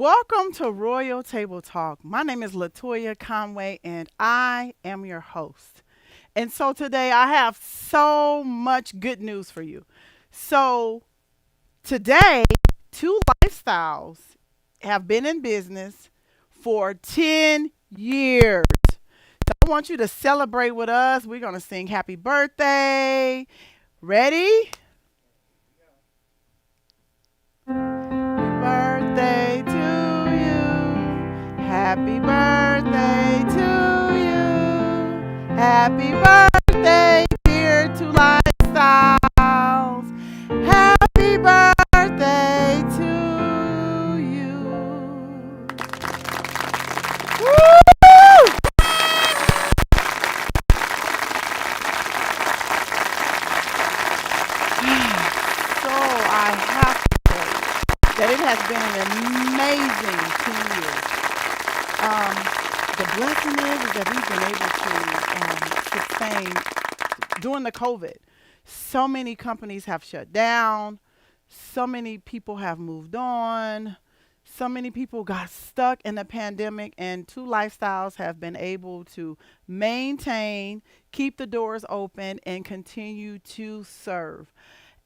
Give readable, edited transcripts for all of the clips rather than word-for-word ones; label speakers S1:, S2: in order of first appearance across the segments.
S1: Welcome to Royal Table Talk. My name is Latoya Conway, and I am your host. And so today I have so much good news for you. So today, two lifestyles have been in business for 10 years. So I want you to celebrate with us. We're going to sing happy birthday. Ready? Birthday to you. Happy birthday to you. Happy birthday, dear to lifestyles. Happy birthday to you. Woo! So I have to say that it has been an amazing 2 years. The blessing is that we've been able to sustain during the COVID. So many companies have shut down. So many people have moved on. So many people got stuck in the pandemic, and two lifestyles have been able to maintain, keep the doors open, and continue to serve.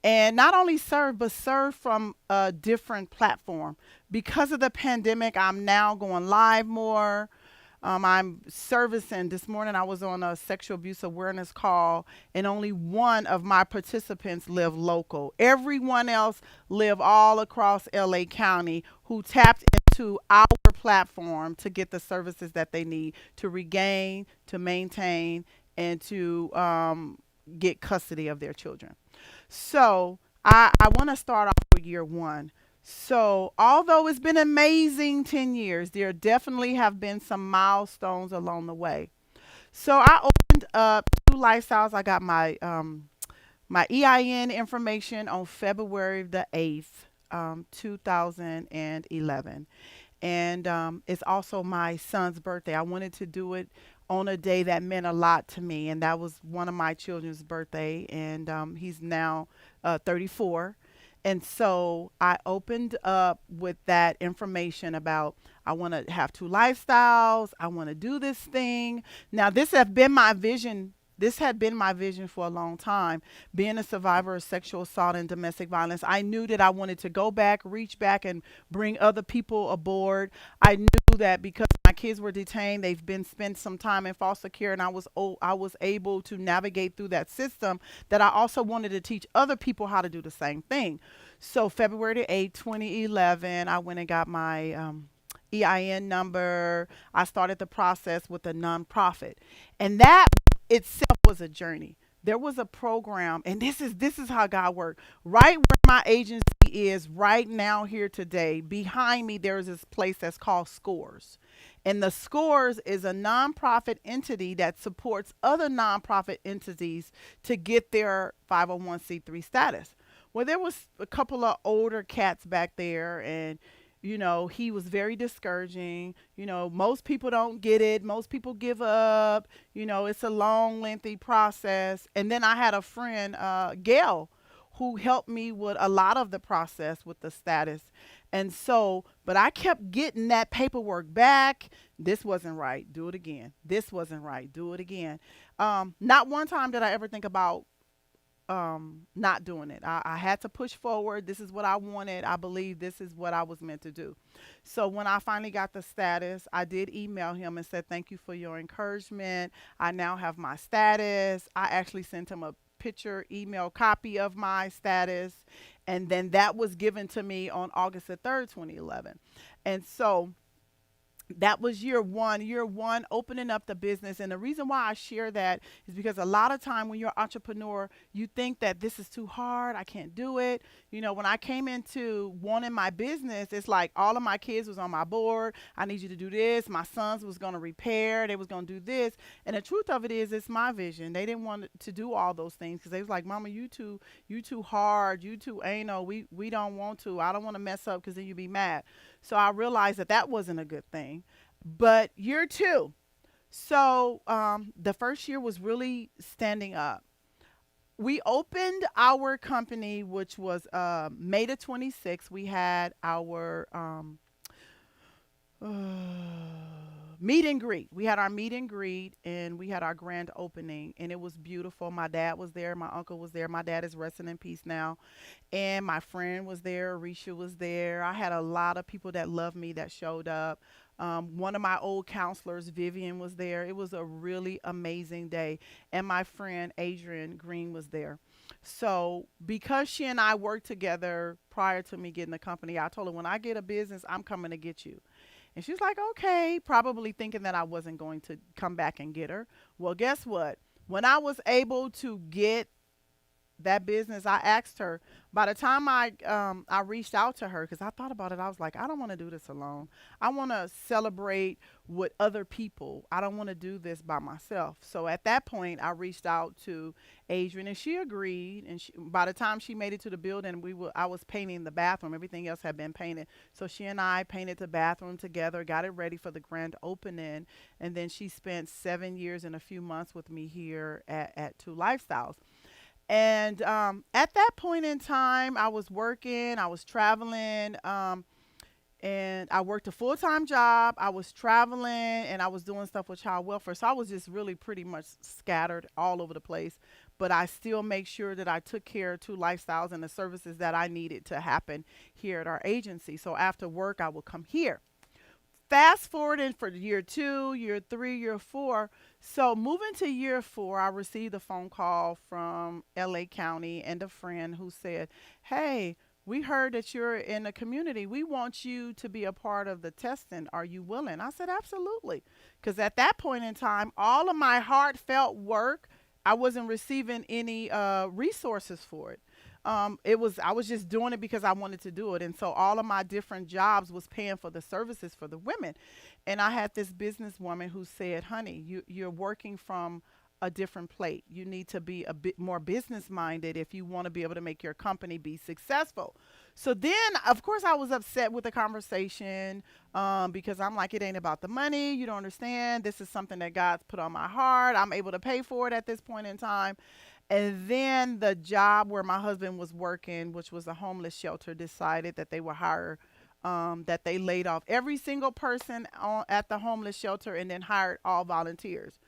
S1: And not only serve, but serve from a different platform. Because of the pandemic, I'm now going live more. I'm servicing. This morning, I was on a sexual abuse awareness call, and only one of my participants live local. Everyone else live all across LA County who tapped into our platform to get the services that they need to regain, to maintain, and to get custody of their children. So I want to start off with year one. So although it's been amazing 10 years, there definitely have been some milestones along the way. So I opened up two lifestyles. I got my EIN information on February the 8th, 2011. And it's also my son's birthday. I wanted to do it on a day that meant a lot to me, and that was one of my children's birthday, and he's now 34. And so I opened up with that information about I want to have two lifestyles. I want to do this thing. Now, this has been my vision. This had been my vision for a long time. Being a survivor of sexual assault and domestic violence, I knew that I wanted to go back, reach back, and bring other people aboard. I knew that because my kids were detained, they've been spent some time in foster care, and I was able to navigate through that system. That I also wanted to teach other people how to do the same thing. So February the 8th, 2011, I went and got my EIN number. I started the process with a nonprofit, and that itself was a journey. There was a program, and this is how God worked. Right where my agency is right now here today, behind me there's this place that's called Scores. And the Scores is a nonprofit entity that supports other nonprofit entities to get their 501c3 status. Well, there was a couple of older cats back there, and he was very discouraging. Most people don't get it. Most people give up. It's a long, lengthy process. And then I had a friend, Gail, who helped me with a lot of the process with the status. And so, but I kept getting that paperwork back. This wasn't right. Do it again. This wasn't right. Do it again. Not one time did I ever think about not doing it. I had to push forward. This is what I wanted. I believe this is what I was meant to do. So when I finally got the status, I did email him and said, thank you for your encouragement. I now have my status. I actually sent him a picture email copy of my status. And then that was given to me on August the 3rd, 2011. And so that was year one opening up the business. And the reason why I share that is because a lot of time when you're an entrepreneur, you think that this is too hard, I can't do it. When I came into wanting my business, it's like all of my kids was on my board. I need you to do this. My sons was going to repair, they was going to do this. And the truth of it is, it's my vision. They didn't want to do all those things because they was like, mama, you too hard, you too anal, we don't want to, I don't want to mess up because then you be mad. So I realized that that wasn't a good thing. But year two, so the first year was really standing up. We opened our company, which was May the 26th. We had our Meet and greet. We had our meet and greet and we had our grand opening and it was beautiful. My dad was there, my uncle was there. My dad is resting in peace now. And my friend was there, Risha was there. I had a lot of people that loved me that showed up. One of my old counselors, Vivian, was there. It was a really amazing day. And my friend Adrian Green was there. So, because she and I worked together prior to me getting the company, I told her, when I get a business, I'm coming to get you. And she's like, okay, probably thinking that I wasn't going to come back and get her. Well, guess what? When I was able to get that business, I asked her. By the time I reached out to her because I thought about it, I was like, I don't want to do this alone. I want to celebrate with other people. I don't want to do this by myself. So at that point, I reached out to Adrian, and she agreed. And by the time she made it to the building, I was painting the bathroom. Everything else had been painted. So she and I painted the bathroom together, got it ready for the grand opening, and then she spent 7 years and a few months with me here at Two Lifestyles. And at that point in time, I was working, I was traveling, and I worked a full time job. I was traveling and I was doing stuff with child welfare. So I was just really pretty much scattered all over the place. But I still make sure that I took care of Two Lifestyles and the services that I needed to happen here at our agency. So after work, I would come here. Fast forwarding for year two, year three, year four. So moving to year four, I received a phone call from LA County and a friend who said, hey, we heard that you're in the community. We want you to be a part of the testing. Are you willing? I said, absolutely. Because at that point in time, all of my heartfelt work, I wasn't receiving any resources for it. I was just doing it because I wanted to do it, and so all of my different jobs was paying for the services for the women. And I had this businesswoman who said, honey, you're working from a different plate. You need to be a bit more business minded if you want to be able to make your company be successful. So then, of course, I was upset with the conversation, because I'm like, it ain't about the money. You don't understand. This is something that God's put on my heart. I'm able to pay for it at this point in time. And then the job where my husband was working, which was a homeless shelter, decided that they would hire, that they laid off every single person at the homeless shelter and then hired all volunteers.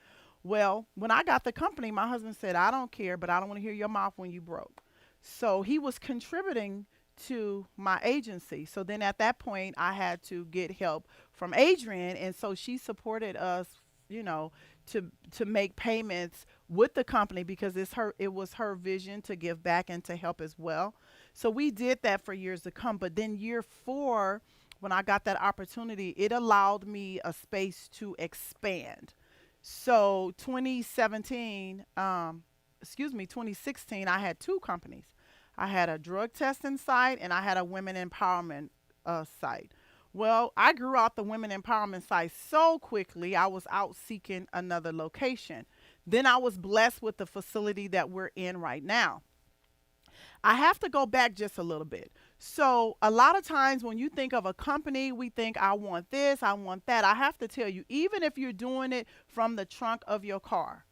S1: Well, when I got the company, my husband said, I don't care, but I don't want to hear your mouth when you broke. So he was contributing to my agency. So then at that point, I had to get help from Adrian. And so she supported us, you know, to make payments with the company because it was her vision to give back and to help as well. So we did that for years to come. But then year four, when I got that opportunity, it allowed me a space to expand. So 2017, excuse me, 2016, I had two companies. I had a drug testing site and I had a women empowerment site. Well, I grew out the women empowerment site so quickly, I was out seeking another location. Then I was blessed with the facility that we're in right now. I have to go back just a little bit. So, a lot of times when you think of a company, we think, I want this, I want that. I have to tell you, even if you're doing it from the trunk of your car,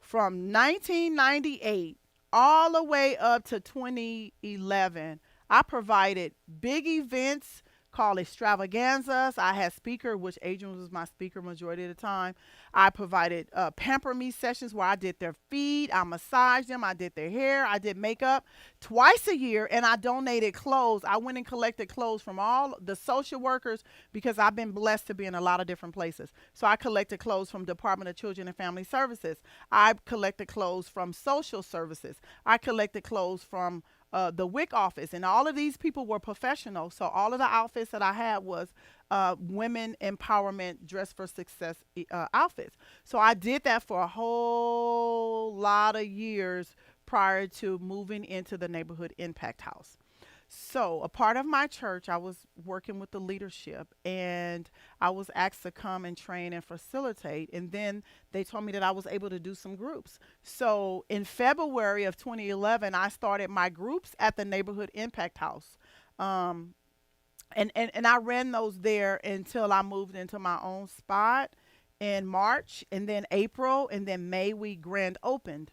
S1: from 1998 all the way up to 2011, I provided big events called extravaganzas. I had speaker, which Adrian was my speaker majority of the time. I provided pamper me sessions where I did their feet, I massaged them, I did their hair, I did makeup twice a year, and I donated clothes. I went and collected clothes from all the social workers because I've been blessed to be in a lot of different places. So I collected clothes from Department of Children and Family Services. I collected clothes from social services. I collected clothes from the WIC office, and all of these people were professional. So all of the outfits that I had was women empowerment dress for success outfits. So I did that for a whole lot of years prior to moving into the neighborhood impact house. So, a part of my church, I was working with the leadership and I was asked to come and train and facilitate. And then they told me that I was able to do some groups. So, in February of 2011, I started my groups at the Neighborhood Impact House. Um, and I ran those there until I moved into my own spot in March, and then April, and then May we grand opened.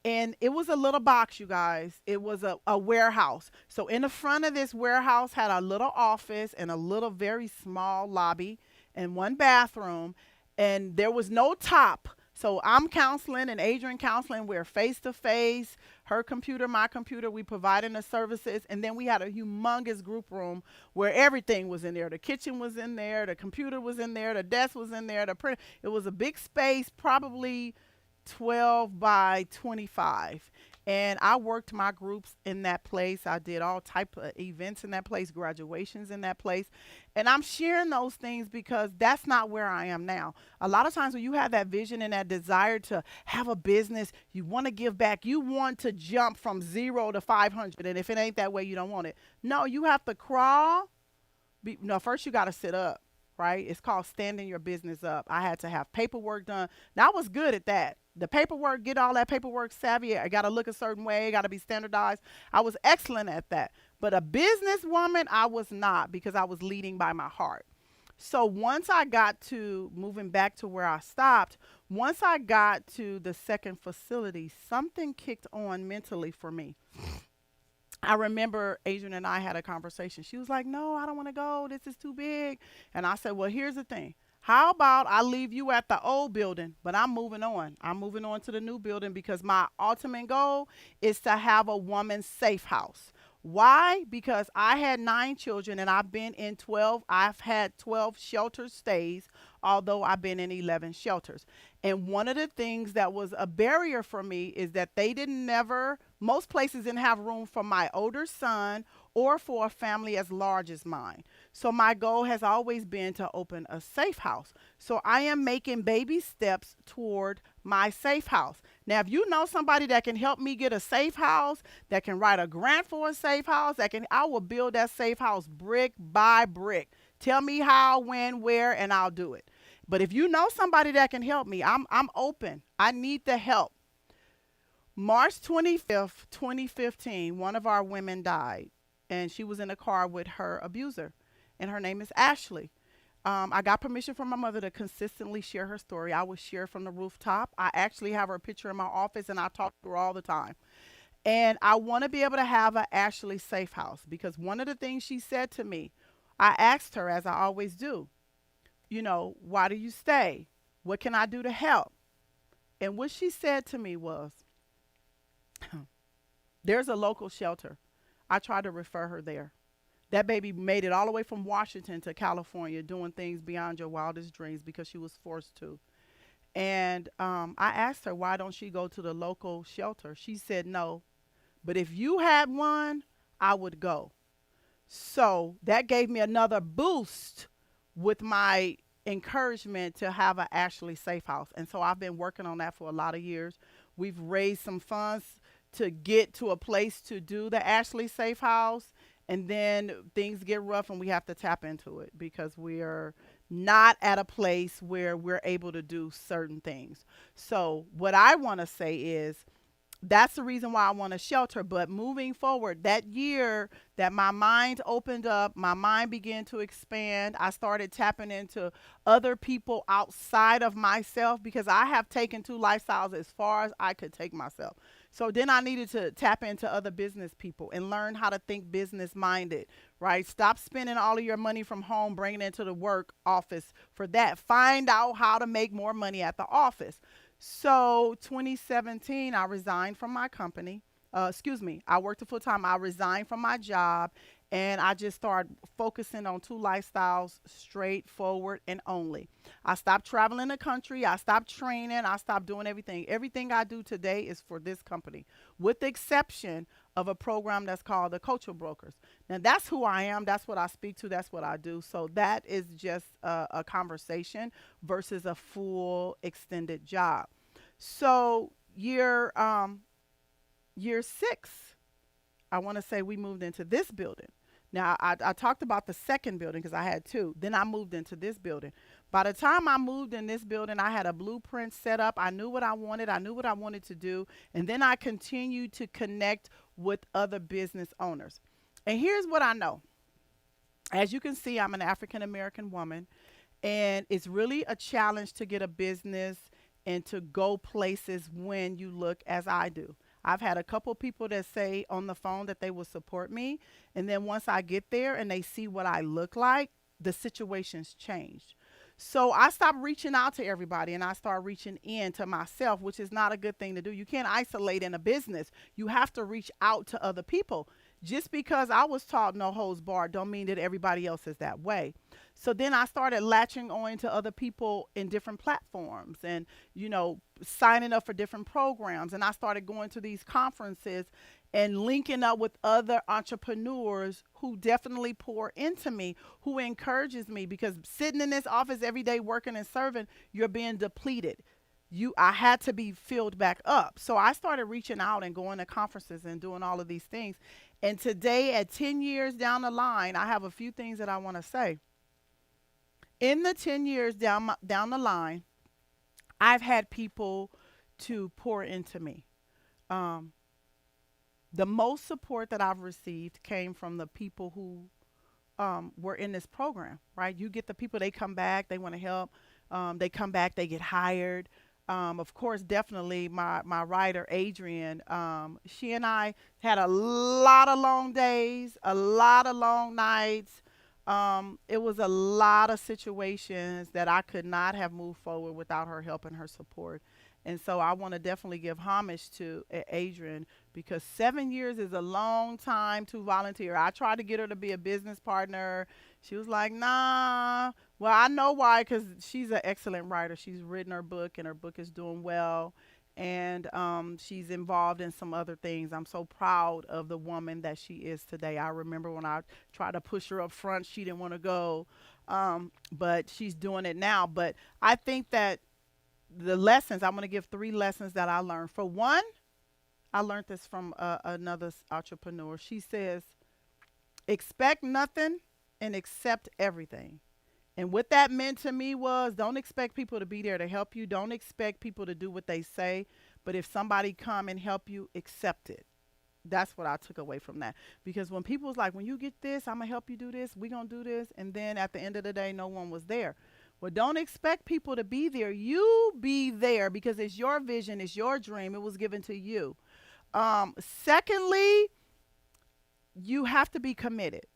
S1: And it was a little box, you guys. It was a warehouse. So in the front of this warehouse had a little office and a little very small lobby and one bathroom, and there was no top. So I'm counseling and Adrian counseling. We're face to face, her computer, my computer. We providing the services, and then we had a humongous group room where everything was in there. The kitchen was in there, the computer was in there, the desk was in there, the print. It was a big space, probably 12 by 25, and I worked my groups in that place. I did all type of events in that place, graduations in that place. And I'm sharing those things because that's not where I am now. A lot of times when you have that vision and that desire to have a business, you want to give back, you want to jump from 0 to 500, and if it ain't that way, you don't want it. No, you have to crawl. No, first you got to sit up, right? It's called standing your business up. I had to have paperwork done. Now I was good at that. The paperwork, get all that paperwork savvy. I got to look a certain way, got to be standardized. I was excellent at that. But a businesswoman, I was not, because I was leading by my heart. So once I got to moving back to where I stopped, once I got to the second facility, something kicked on mentally for me. I remember Adrian and I had a conversation. She was like, "No, I don't want to go. This is too big." And I said, "Well, here's the thing. How about I leave you at the old building, but I'm moving on. I'm moving on to the new building because my ultimate goal is to have a woman's safe house." Why? Because I had 9 children and I've been in 12. I've had 12 shelter stays, although I've been in 11 shelters. And one of the things that was a barrier for me is that they didn't never, most places didn't have room for my older son or for a family as large as mine. So my goal has always been to open a safe house. So I am making baby steps toward my safe house. Now, if you know somebody that can help me get a safe house, that can write a grant for a safe house, I will build that safe house brick by brick. Tell me how, when, where, and I'll do it. But if you know somebody that can help me, I'm open. I need the help. March 25th, 2015, one of our women died, and she was in a car with her abuser, and her name is Ashley. I got permission from my mother to consistently share her story. I would share from the rooftop. I actually have her picture in my office, and I talk to her all the time. And I want to be able to have an Ashley safe house because one of the things she said to me, I asked her, as I always do, why do you stay? What can I do to help? And what she said to me was, there's a local shelter. I tried to refer her there. That baby made it all the way from Washington to California doing things beyond your wildest dreams because she was forced to. And I asked her, why don't she go to the local shelter? She said no. But if you had one, I would go. So that gave me another boost with my encouragement to have an Ashley safe house. And so I've been working on that for a lot of years. We've raised some funds to get to a place to do the Ashley safe house. And then things get rough and we have to tap into it because we are not at a place where we're able to do certain things. So what I want to say is that's the reason why I want to shelter. But moving forward, that year that my mind opened up, my mind began to expand. I started tapping into other people outside of myself because I have taken two lifestyles as far as I could take myself. So then I needed to tap into other business people and learn how to think business minded, right? Stop spending all of your money from home, bringing it into the work office for that. Find out how to make more money at the office. So 2017, I resigned from my company. I worked a full time. I resigned from my job and I just started focusing on two lifestyles, straightforward and only. I stopped traveling the country. I stopped training. I stopped doing everything. Everything I do today is for this company, with the exception of a program that's called the Cultural Brokers. Now, that's who I am. That's what I speak to. That's what I do. So that is just a conversation versus a full extended job. So year 6, I want to say we moved into this building. Now, I talked about the second building because I had two. Then I moved into this building. By the time I moved in this building, I had a blueprint set up. I knew what I wanted. I knew what I wanted to do. And then I continued to connect with other business owners. And here's what I know. As you can see, I'm an African American woman, and it's really a challenge to get a business and to go places when you look as I do. I've had a couple people that say on the phone that they will support me. And then once I get there and they see what I look like, the situation's changed. So I stopped reaching out to everybody and I start reaching in to myself, which is not a good thing to do. You can't isolate in a business. You have to reach out to other people. Just because I was taught no holds barred don't mean that everybody else is that way. So then I started latching on to other people in different platforms and, signing up for different programs. And I started going to these conferences and linking up with other entrepreneurs who definitely pour into me, who encourages me, because sitting in this office every day working and serving, you're being depleted. I had to be filled back up. So I started reaching out and going to conferences and doing all of these things. And today, at 10 years down the line, I have a few things that I want to say. In the 10 years down the line, I've had people to pour into me. Um, the most support that I've received came from the people who were in this program, right? You get the people, they come back, they want to help. They come back, they get hired. Of course, definitely my writer, Adrian, she and I had a lot of long days, a lot of long nights. It was a lot of situations that I could not have moved forward without her help and her support. And so I want to definitely give homage to Adrian, because 7 years is a long time to volunteer. I tried to get her to be a business partner. She was like, nah. Well, I know why, because she's an excellent writer. She's written her book, and her book is doing well. And she's involved in some other things. I'm so proud of the woman that she is today. I remember when I tried to push her up front, she didn't want to go. But she's doing it now. But I think that the lessons, I'm going to give three lessons that I learned. For one, I learned this from another entrepreneur. She says, expect nothing and accept everything. And what that meant to me was, don't expect people to be there to help you. Don't expect people to do what they say. But if somebody come and help you, accept it. That's what I took away from that. Because when people was like, when you get this, I'm going to help you do this. We're going to do this. And then at the end of the day, no one was there. Well, don't expect people to be there. You be there, because it's your vision. It's your dream. It was given to you. Secondly, you have to be committed.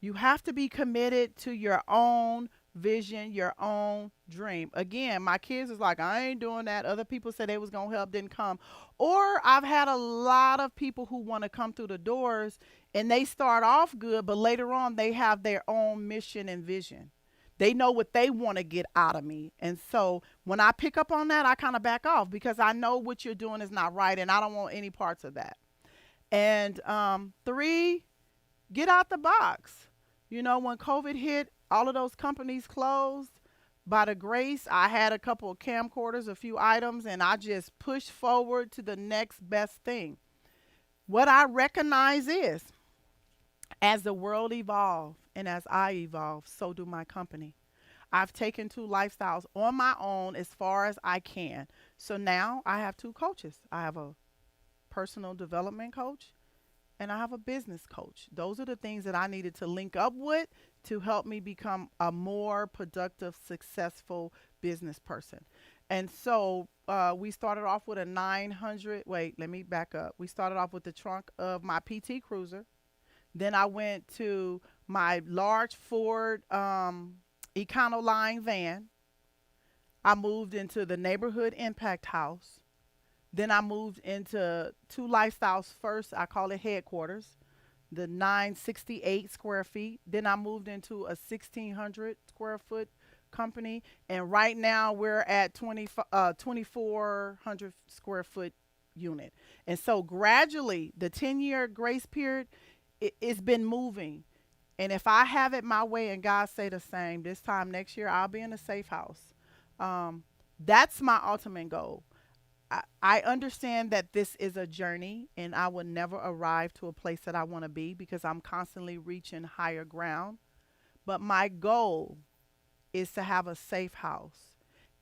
S1: You have to be committed to your own vision, your own dream. Again, my kids was like, I ain't doing that. Other people said they was going to help, didn't come. Or I've had a lot of people who want to come through the doors and they start off good, but later on they have their own mission and vision. They know what they want to get out of me. And so when I pick up on that, I kind of back off, because I know what you're doing is not right and I don't want any parts of that. And three, get out the box. When COVID hit, all of those companies closed. By the grace, I had a couple of camcorders, a few items, and I just pushed forward to the next best thing. What I recognize is, as the world evolves and as I evolve, so do my company. I've taken two lifestyles on my own as far as I can. So now I have two coaches. I have a personal development coach and I have a business coach. Those are the things that I needed to link up with to help me become a more productive, successful business person. And so we started off with a 900. Wait, let me back up. We started off with the trunk of my PT Cruiser. Then I went to my large Ford Econoline van. I moved into the neighborhood impact house. Then I moved into two lifestyles first. I call it headquarters, the 968 square feet. Then I moved into a 1,600 square foot company. And right now we're at 2,400 square foot unit. And so gradually, the 10-year grace period, it's been moving. And if I have it my way and God say the same, this time next year, I'll be in a safe house. Um, that's my ultimate goal. I understand that this is a journey and I will never arrive to a place that I want to be, because I'm constantly reaching higher ground. But my goal is to have a safe house.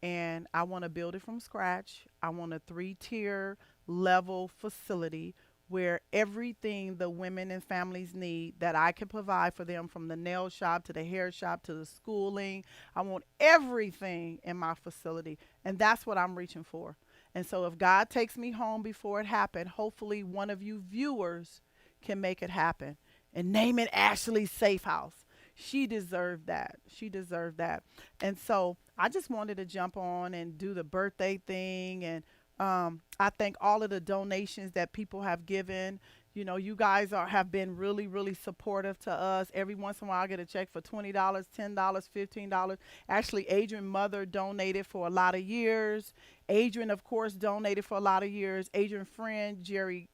S1: And I want to build it from scratch. I want a 3-tier level facility where everything the women and families need that I can provide for them, from the nail shop to the hair shop to the schooling. I want everything in my facility. And that's what I'm reaching for. And so if God takes me home before it happened, hopefully one of you viewers can make it happen. And name it Ashley Safe House. She deserved that. She deserved that. And so I just wanted to jump on and do the birthday thing. And I thank all of the donations that people have given. You know, you guys have been really, really supportive to us. Every once in a while, I get a check for $20, $10, $15. Actually, Adrian's mother donated for a lot of years. Adrian, of course, donated for a lot of years. Adrian's friend, Jerry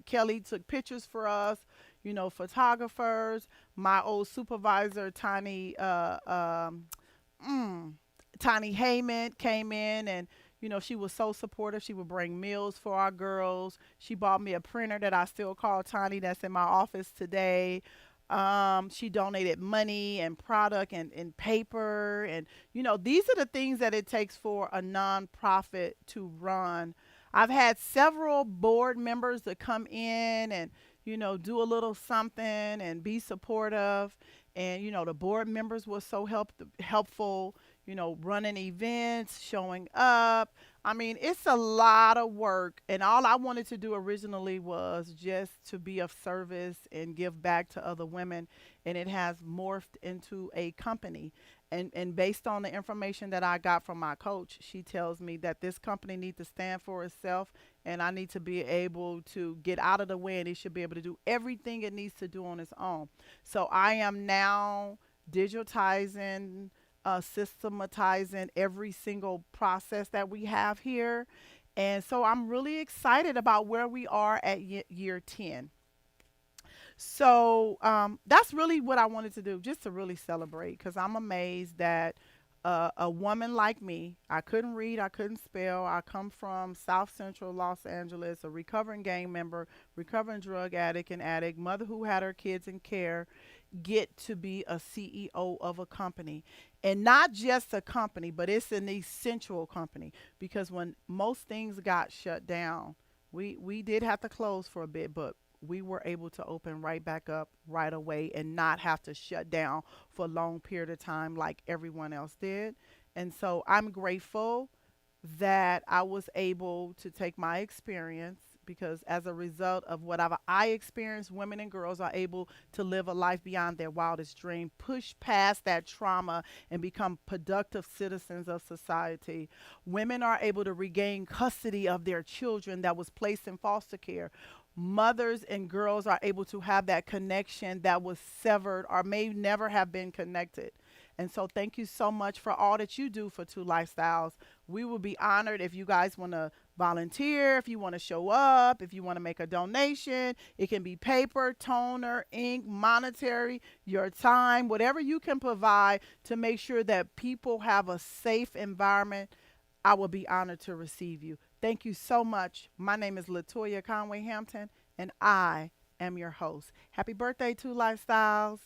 S1: Kelly, took pictures for us. You know, photographers. My old supervisor, mm, Tiny Heyman, came in, and she was so supportive. She would bring meals for our girls. She bought me a printer that I still call Tiny, that's in my office today. She donated money and product and paper, and these are the things that it takes for a nonprofit to run. I've had several board members to come in and do a little something and be supportive. And the board members were so helpful, running events, showing up. I mean, it's a lot of work, and all I wanted to do originally was just to be of service and give back to other women, and it has morphed into a company. And based on the information that I got from my coach, she tells me that this company needs to stand for itself, and I need to be able to get out of the way, and it should be able to do everything it needs to do on its own. So I am now digitizing, systematizing every single process that we have here. And so I'm really excited about where we are at year 10. So that's really what I wanted to do, just to really celebrate, because I'm amazed that a woman like me, I couldn't read, I couldn't spell. I come from South Central Los Angeles, a recovering gang member, recovering drug addict, mother who had her kids in care, get to be a CEO of a company. And not just a company, but it's an essential company, because when most things got shut down, we did have to close for a bit, but we were able to open right back up right away and not have to shut down for a long period of time like everyone else did. And so I'm grateful that I was able to take my experience, because as a result of whatever I experienced, women and girls are able to live a life beyond their wildest dream, push past that trauma, and become productive citizens of society. Women are able to regain custody of their children that was placed in foster care. Mothers and girls are able to have that connection that was severed or may never have been connected. And so thank you so much for all that you do for Two Lifestyles. We will be honored if you guys want to volunteer, if you want to show up, if you want to make a donation. It can be paper, toner, ink, monetary, your time, whatever you can provide to make sure that people have a safe environment. I will be honored to receive you. Thank you so much. My name is Latoya Conway Hampton, and I am your host. Happy birthday, Two Lifestyles.